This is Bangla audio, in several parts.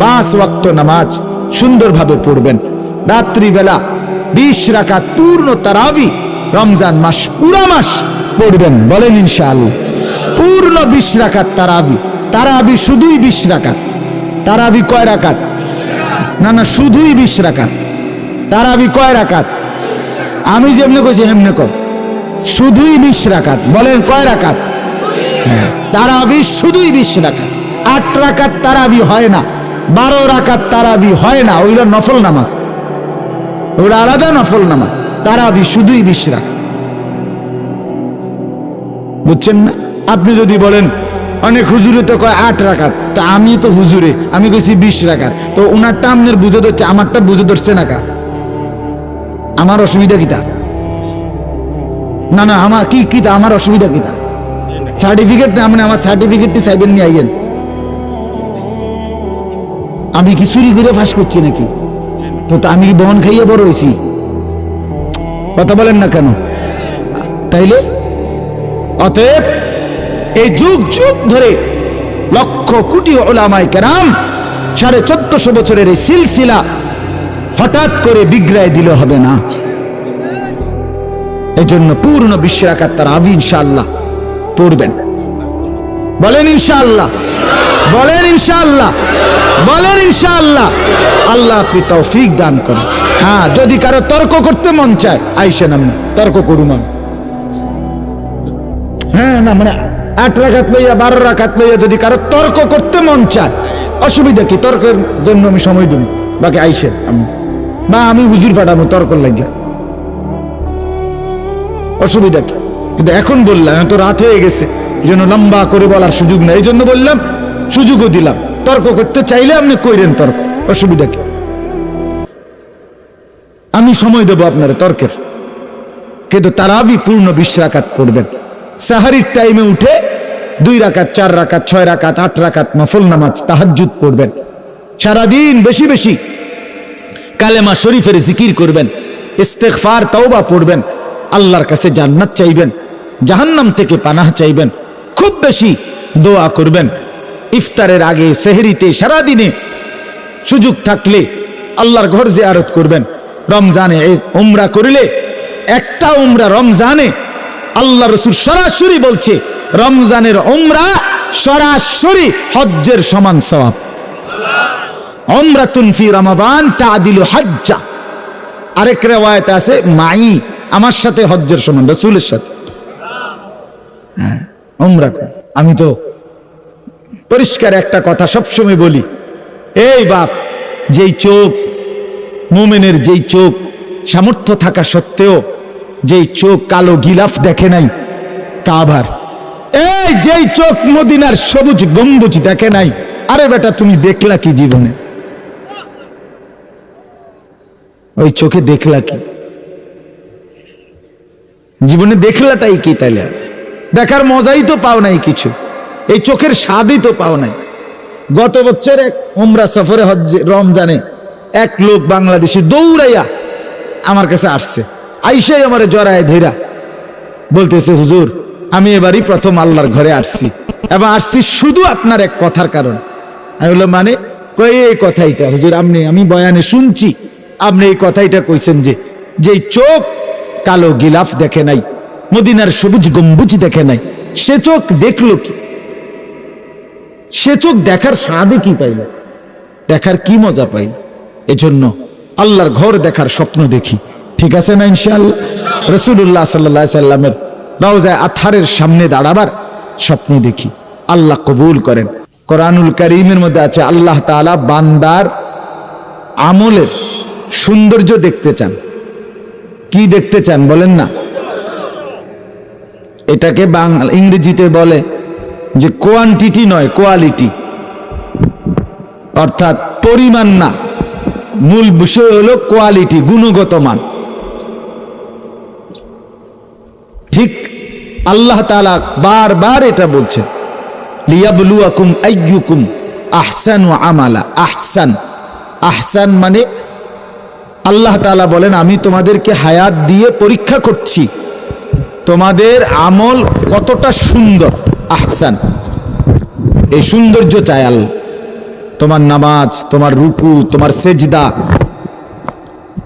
5 ওয়াক্ত নামাজ সুন্দরভাবে পড়বেন। রাত্রিবেলা 20 রাকাত পূর্ণ তারাবি রমজান মাস পুরো মাস পড়বেন। বলেন ইনশাআল্লাহ। পূর্ণ 20 রাকাত তারাবি। তারাবি শুধুই 20 রাকাত। তারাবি কয় রাকাত? না শুধুই 20 রাকাত। তারাবি কয় রাকাত? আমি যেমনি কইছি হেমনে কর। শুধুই 20 রাকাত। বলেন কয় রাকাত? হ্যাঁ, তারাবি শুধুই 20 রাকাত। 8 রাকাত তারাবি হয় না, 12 রাকাত তারাবি হয় না, ওইগুলো নফল নামাজ, ওগুলো আলাদা নফল নামাজ। তারাবি শুধুই 20 রাকাত। বুঝছেন না? আপনি যদি বলেন অনেক হুজুরে তো কয় 8 রাকাত, তা আমি তো হুজুরে আমি কইছি 20 রাকাত, তো ওনারটা আপনার বুঝে ধরছে, আমারটা বুঝে ধরছে না কা? আমার অসুবিধা কিতা? না আমার কি আমার অসুবিধা কিতা? সার্টিফিকেট না, মানে আমার সার্টিফিকেটটি চাইবেন নিয়ে আইয়েন। আমি কি চুরি করে ফাঁস করছি নাকি? তো আমি কি বহন খাইয়ে বড় হয়েছি? কথা বলেন না কেন? তাইলে অতএব এই যুগ যুগ ধরে লক্ষ কোটি উলামায়ে কেরাম 1450 বছরের এই সিলসিলা হঠাৎ করে বিগড়ায় দিলে হবে না। এই জন্য পূর্ণ 20 রাকাত তারাবি ইনশাআল্লাহ পড়বেন। বলেন ইনশাআল্লাহ, বলেন ইনশাআল্লাহ, বলেন ইনশাআল্লাহ। আল্লাহ আপনি তৌফিক দান করেন। হ্যাঁ, যদি কারো তর্ক করতে মন চায় আইসেন, আমি তর্ক করুম। হ্যাঁ, না মানে 8 রাকাত লইয়া 12 রাকাত লইয়া যদি কারো তর্ক করতে মন চায়, অসুবিধা কি? তর্কের জন্য আমি সময় দেব, বাকি আইসেন। বা আমি হুজুর পাঠাবো তর্ক লাগিয়া, অসুবিধা কি? কিন্তু এখন বললাম, এত রাত হয়ে গেছে, এই জন্য লম্বা করে বলার সুযোগ নেই, এই জন্য বললাম, সুযোগও দিলাম। তর্ক করতে চাইলে আপনি কইরেন তর্ক, অসুবিধা কি? আমি সময় দেব আপনার তর্কের, কিন্তু তারাবি পূর্ণ 20 রাকাত পড়বেন। সাহারির টাইমে উঠে 2 রাকাত 4 রাকাত 6 রাকাত 8 রাকাত নফল নামাজ তাহাজ্জুদ পড়বেন। সারাদিন বেশি বেশি কালেমা শরীফের জিকির করবেন, ইস্তেগফার তওবা পড়বেন, আল্লাহর কাছে জান্নাত চাইবেন, জাহান্নাম থেকে পানাহ চাইবেন, খুব বেশি দোয়া করবেন। ইফতারের আগে, সেহরিতে, সারাদিনে সুযোগ থাকলে আল্লাহর ঘর জিয়ারত করবেন। রমজানে উমরা করিলে, একটা উমরা রমজানে আল্লাহ রাসূল সরাসরি বলছে, রমজানের উমরা সরাসরি হজ্জের সমান সওয়াব। উমরাতুন ফি রমাদান তাদিলু হজ্জা। আরেক riwayat আছে মাই, আমার সাথে হজ্জের সমান, রাসূলের সাথে। হ্যাঁ, উমরা। আমি তো পরিষ্কার একটা কথা সবসময় বলি, এই বাপ, যেই চোখ মুমিনের, যেই চোখ সামর্থ্য থাকা সত্ত্বেও যেই চোখ কালো গিলাফ দেখে নাই কাবার, এই যেই চোখ মদিনার সবুজ গম্বুজ দেখে নাই, আরে বেটা তুমি দেখলা কি জীবনে? ওই চোখে দেখলা কি জীবনে? দেখলাটাই কি? তাইলে দেখার মজাই তো পাও নাই কিছু, এই চোখের স্বাদই তো পাও নাই। গত বছর এক উমরা সফরে রমজানে এক লোক বাংলাদেশি দৌড়াইয়া আমার কাছে আসছে, আইসাই আমারে জড়ায় ধইরা বলতেছে, হুজুর আমি এবারই প্রথম আল্লাহর ঘরে আসছি, এবং আসছি শুধু আপনার এক কথার কারণ। আমি বললাম মানে? কই এই কথাইটা হুজুর, আমি বয়ানে শুনছি আপনি এই কথাইটা কইছেন যে যেই চোখ কালো গিলাফ দেখে নাই, মদিনার সবুজ গম্বুজ দেখে নাই, সে চোখ দেখলো কি? সে চোখ দেখার স্বাদে কি পাইল? দেখার কি মজা পাইল? এজন্য আল্লাহর ঘর দেখার স্বপ্ন দেখি, ঠিক আছে না? ইনশাআল্লাহ রাসূলুল্লাহ সাল্লাল্লাহু আলাইহি সাল্লামের রওজায়ে আতহারের সামনে দাঁড়াবার স্বপ্ন দেখি। আল্লাহ কবুল করেন। কোরআনুল কারীমের মধ্যে আছে, আল্লাহ তাআলা বান্দার আমলের সৌন্দর্য দেখতে চান। কি দেখতে চান বলেন না? এটাকে বাংলা ইংরেজিতে বলে যে কোয়ান্টিটি নয়, কোয়ালিটি, অর্থাৎ পরিমাণ না, মূল বিষয় হলো কোয়ালিটি, গুণগত মান। ঠিক আল্লাহ তাআলা বারবার এটা বলছেন, লিয়াবলুয়াকুম আইয়ুকুম আহসানু আমালা। আহসান, আহসান মানে আল্লাহ তাআলা বলেন, আমি তোমাদেরকে হায়াত দিয়ে পরীক্ষা করছি, তোমাদের আমল কতটা সুন্দর। আহসান, এই সৌন্দর্য চায় আল্লাহ। তোমার নামাজ, তোমার রুকু, তোমার সেজদা,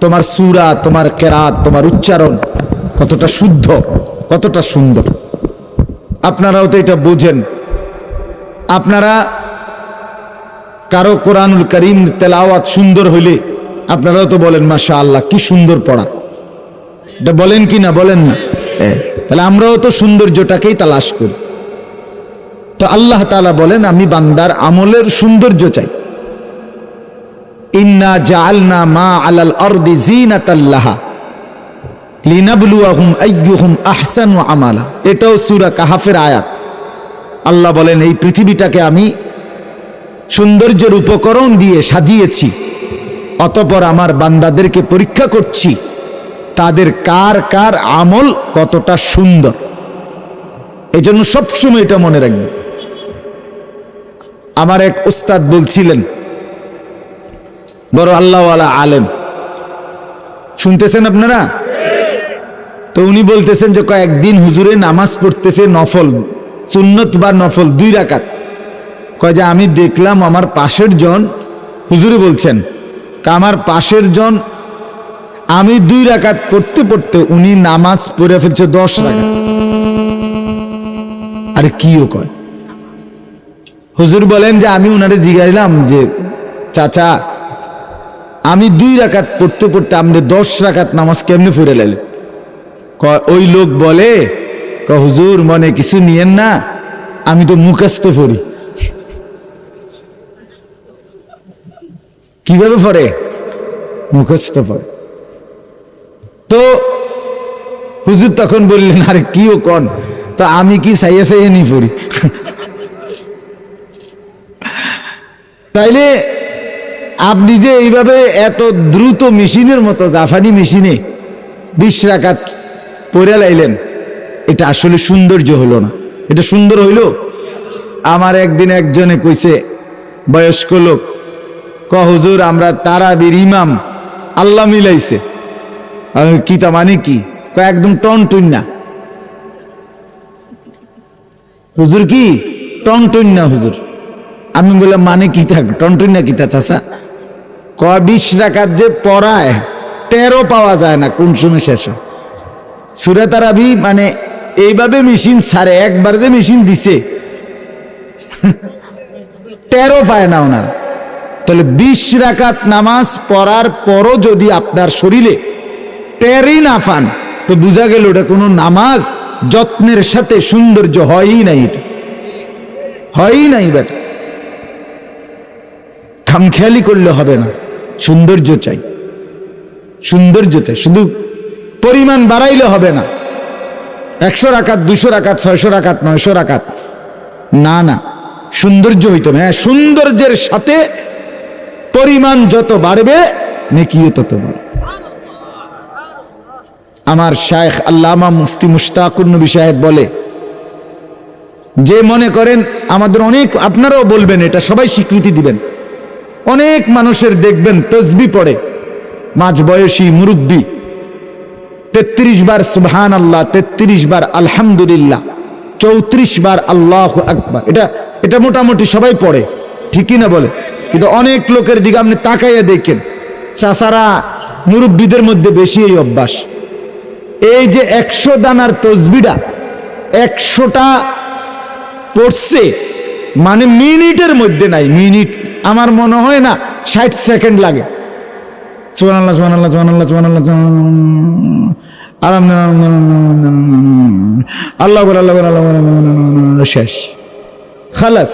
তোমার সূরা, তোমার কেরাত, তোমার উচ্চারণ কতটা শুদ্ধ, কতটা সুন্দর। আপনারাও তো এটা বোঝেন। আপনারা কারো কোরআনুল কারীম তেলাওয়াত সুন্দর হইলে আপনারাও তো বলেন মাশাআল্লাহ কি সুন্দর পড়া, এটা বলেন কি না? বলেন না? তাহলে আমরাও তো সৌন্দর্যটাকেই তালাশ করি। তো আল্লাহ তাআলা বলেন আমি বান্দার আমলের সৌন্দর্য চাই। ইন্না জাআলনা মা আলাল আরদি যিনাতাল লাহা লিনাবলুয়াহুম আইয়ুহুম আহসানু আমালা। এটাও সূরা কাহাফের আয়াত। আল্লাহ বলেন এই পৃথিবীটাকে আমি সৌন্দর্যের উপকরণ দিয়ে সাজিয়েছি, অতঃপর আমার বান্দাদেরকে পরীক্ষা করছি তাদের কার কার আমল কতটা সুন্দর। এই জন্য সবসময় এটা মনে রাখবেন। আমার এক উস্তাদ বলছিলেন, বড় আল্লাহওয়ালা আলেম, শুনতেছেন আপনারা? তো উনি বলতেছেন যে কয়েকদিন হুজুরে নামাজ পড়তেছে নফল, সুন্নত বা নফল 2 রাকাত। কয় যে আমি দেখলাম আমার পাশের জন, হুজুরে বলছেন, আমার পাশের জন আমি 2 রাকাত পড়তে পড়তে উনি নামাজ পড়ে ফেলছে 10 রাকাত। আরে কিও কয়? হুজুর বলেন যে আমি উনারে জিজ্ঞাসলাম যে চাচা আমি 2 রাকাত পড়তে পড়তে আপনি 10 রাকাত নামাজ কেমনে পড়ে লাইলেন? ওই লোক বলে হুজুর মনে কিছু নিয়েন না, আমি তো মুখস্থ পড়ি। কিভাবে পড়ে? মুখস্থ পড়ে। তো হুজুর তখন বললেন আরে কিও কন, তো আমি কি সাইয়া সাইয়া নি পড়ি? তাইলে আপনি যে এইভাবে এত দ্রুত মেশিনের মতো জাফানি মেশিনে 20 রাকাত পড়ে লাইলেন, এটা আসলে সৌন্দর্য হলো না। এটা সুন্দর হইল? আমার একদিন একজনে কইছে, বয়স্ক লোক, হুজুর আমরা তারাবির ইমাম আল্লাহ মিলাইছে। আমি কি তা মানে কি? একদম টনটুন না হুজুর, কি টনটুন না হুজুর? আমি বললাম মানে কি থাক টনটুন না, কি তা চাচা? 20 রাকাত যে পড়ায় 13 পাওয়া যায় না কোন সময় শেষ হয়। সূরা তারাবি মানে এইভাবে মেশিন ছাড়ে, একবার যে মেশিন দিছে 13 পায় না ওনার। তাহলে 20 রাকাত নামাজ পড়ার পরও যদি আপনার শরীরে 13ই না পান, তো বোঝা গেল ওটা কোনো নামাজ যত্নের সাথে সৌন্দর্য হয়ই নাই, এটা হয়ই নাই। বেটা খামখেয়ালি করলে হবে না, সৌন্দর্য চাই, সৌন্দর্য চাই। শুধু পরিমাণ বাড়াইলে হবে না। 100 রাকাত, 200 রাকাত, 600 রাকাত, 900 রাকাত না, না, সৌন্দর্য হইতে হবে। হ্যাঁ, সৌন্দর্যের সাথে পরিমাণ যত বাড়বে নেকিও তত বাড়বে। আমার শায়েখ আল্লামা মুফতি মুশতাকুর নবী সাহেব বলে, যে মনে করেন আমাদের অনেক, আপনারাও বলবেন এটা, সবাই স্বীকৃতি দিবেন, অনেক মানুষের দেখবেন তসবিহ পড়ে, মাঝ বয়সী মুরব্বী 33 বার সুবহানাল্লাহ, 33 বার আলহামদুলিল্লাহ, 34 বার আল্লাহু আকবার। এটা মোটামুটি সবাই পড়ে, ঠিকই না বলে? কিন্তু অনেক লোকের দিকে আপনি তাকাইয়া দেখেন, চাচারা মুরব্বীদের মধ্যে বেশি এই অভ্যাস। এই যে 100 দানার তসবিহটা 100টা পড়ছে, মানে মিনিটের মধ্যে নাই, মিনিট আমার মনে হয় না 60 সেকেন্ড লাগে। সুবহানাল্লাহ সুবহানাল্লাহ সুবহানাল্লাহ সুবহানাল্লাহ আল্লাহু আকবার আল্লাহু আকবার আল্লাহু আকবার, শেষ, খালাস।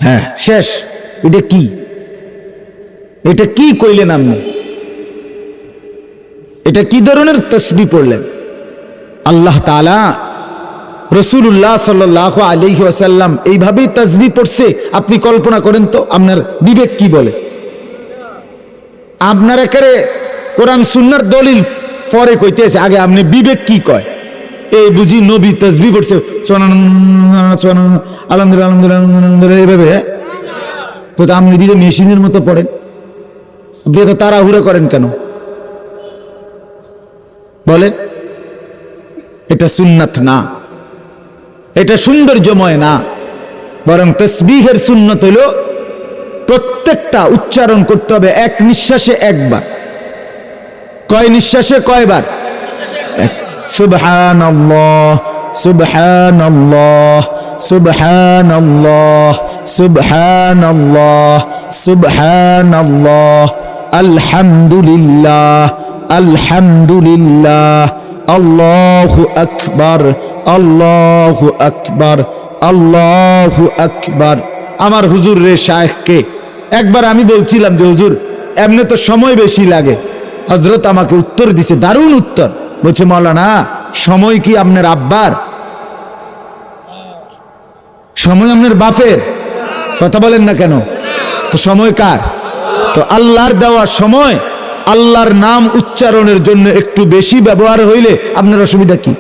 হ্যাঁ শেষ। এটা কি? এটা কি কইলেন আপনি? এটা কি ধরনের তাসবিহ পড়লেন? আল্লাহ তাআলা রাসূলুল্লাহ সাল্লাল্লাহু আলাইহি ওয়াসাল্লাম এইভাবেই তাসবিহ পড়ছে। আপনি কল্পনা করেন তো, আপনার বিবেক কি বলে? আপনার একারে কোরআন সুন্নাহর দলিল পরে কইতেছে, আগে আপনি বিবেক কি কয়? এই বুঝি নবী তাসবিহ পড়ছে আলহামদুলিল্লাহ আলহামদুলিল্লাহ এইভাবে? তো আপনি দিলে মেশিনের মতো পড়েন, আপনি তো তাড়াহুড়ো করেন কেন বলেন? এটা সুন্নাত না, এটা সৌন্দর্যময় না। বরং তাসবিহের সুন্নত হলো প্রত্যেকটা উচ্চারণ করতে হবে এক নিঃশ্বাসে একবার। কয় নিঃশ্বাসে কয়বার? সুবহানাল্লাহ সুবহানাল্লাহ সুবহানাল্লাহ সুবহানাল্লাহ সুবহানাল্লাহ আলহামদুলিল্লাহ আলহামদুলিল্লাহ আল্লাহু আকবার আল্লাহু আকবার আল্লাহু আকবার। আমার হুজুর রে শায়েখকে একবার আমি বলছিলাম যে হুজুর এমনি তো সময় বেশি লাগে। হযরত আমাকে উত্তর দিছে, দারুণ উত্তর। বলছে মাওলানা সময় কি আপনার আব্বার? সময় আপনার বাপের? কথা বলেন না কেন? তো সময় কার? তো আল্লাহর দেওয়া সময় আল্লাহর নাম উচ্চারণের জন্য একটু বেশি ব্যবহার হইলে আপনার অসুবিধা কি?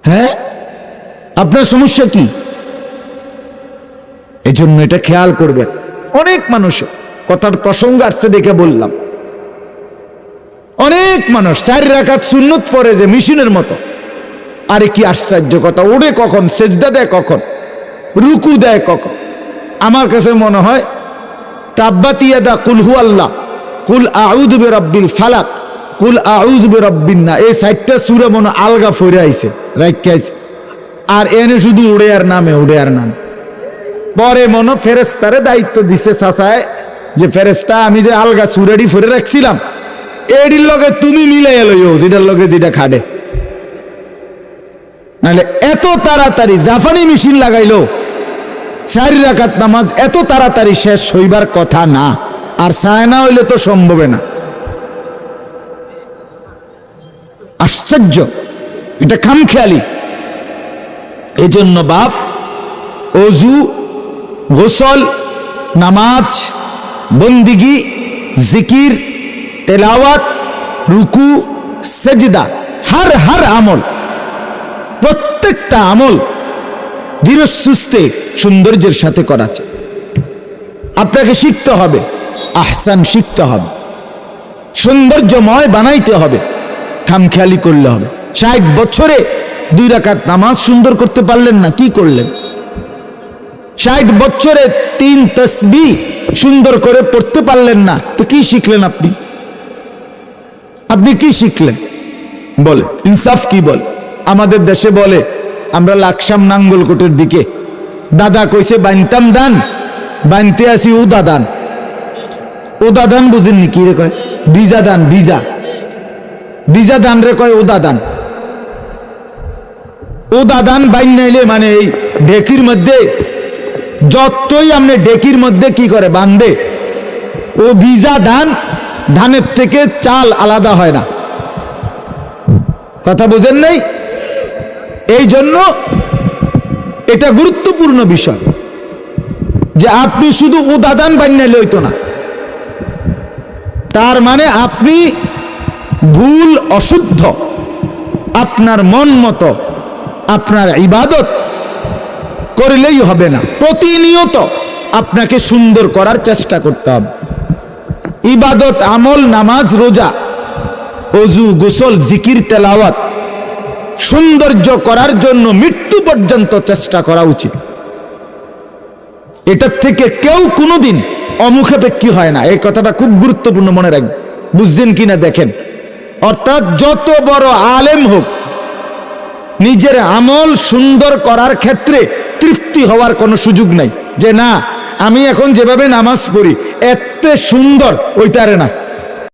হ্যাঁ, আপনার সমস্যা কি? এই জন্য এটা খেয়াল করবেন। অনেক মানুষ, কথার প্রসঙ্গ আসছে দেখে বললাম, অনেক মানুষ 4 রাকাত সুন্নত পড়ে যে মেশিনের মতো। আরে কি আশ্চর্য কথা! ওড়ে কখন, সেজদা দেয় কখন, রুকু দেয় কখন। আমার কাছে মনে হয় তাব্বাত ইয়াদা কুল হু আল্লাহ, কুল আউযু বিরাব্বিল ফালাক, কুল আউযু বিরাব্বিন নাস, এই 4টা সূরা মনে আলগা ফইরে আইছে, রাইখা আইছে। আর এনে শুধু উড়ে আর নামে, উড়ে আর নাম। পরে মনে ফেরেশতারে দায়িত্ব দিছে চাচায় যে ফেরেশতা আমি যে আলগা সূরাটি ফইরে রাখছিলাম এডির লগে তুমি মিলাইয়া লইও, যেটার লগে যেটা খাড়ে। নাহলে এত তাড়াতাড়ি জাপানি মেশিন লাগাইলো 4 রাকাত নামাজ এত তাড়াতাড়ি শেষ হইবার কথা না। আর চায় না হইলে তো সম্ভব না। আশ্চর্য, এটা খামখেয়ালি। এজন্য বাপ ওযু, গোসল, নামাজ, বন্দিগি, জিকির, তেলাওয়াত, রুকু, সেজদা, হর আমল, প্রত্যেকটা আমল ধীরে সুস্থে সৌন্দর্যের সাথে করাচ্ছে। আপনাকে শিখতে হবে, আহসান শিখতে হবে, সৌন্দর্যময় বানাইতে হবে, খামখেয়ালি করলে হবে। 60 বছরে 2 রাকাত নামাজ সুন্দর করতে পারলেন না, কি করলেন? 60 বছরে 3 তাসবিহ সুন্দর করে পড়তে পারলেন না, তো কি শিখলেন আপনি? আপনি কি শিখলেন বলে? ইনসাফ কি বলে? আমাদের দেশে বলে, আমরা লাকসাম নাঙ্গলকোটের দিকে, দাদা কইছে বানতাম দান, বানতে আসি উদা দান। উদা দান বুঝেননি? কি রে কয়? বিজা দান, বিজা, বিজা দান রে কয় উদা দান। উদা দান বাইন নাইলে মানে এই ঢেকির মধ্যে যতই আপনি ঢেকির মধ্যে কি করে বান্ধে, ও বিজা ধান, ধানের থেকে চাল আলাদা হয় না। কথা বুঝেন নাই? এই জন্য এটা গুরুত্বপূর্ণ বিষয় যে আপনি শুধু উদাদান বানাইলে হইতো না। তার মানে আপনি ভুল, অশুদ্ধ, আপনার মন মতো আপনার ইবাদত করলেই হবে না। প্রতিনিয়ত আপনাকে সুন্দর করার চেষ্টা করতে হবে। ইবাদত, আমল, নামাজ, রোজা, ওযু, গোসল, জিকির, তেলাওয়াত সৌন্দর্য করার জন্য মৃত্যু পর্যন্ত চেষ্টা করা উচিত। এটার থেকে কেউ কোনোদিন অমুখাপেক্ষী হয় না। এই কথাটা খুব গুরুত্বপূর্ণ, মনে রাখবেন। বুঝছেন কিনা দেখেন। অর্থাৎ যত বড় আলেম হোক, নিজের আমল সুন্দর করার ক্ষেত্রে তৃপ্তি হওয়ার কোনো সুযোগ নাই যে না আমি এখন যেভাবে নামাজ পড়ি এত সুন্দর ওইটারে না।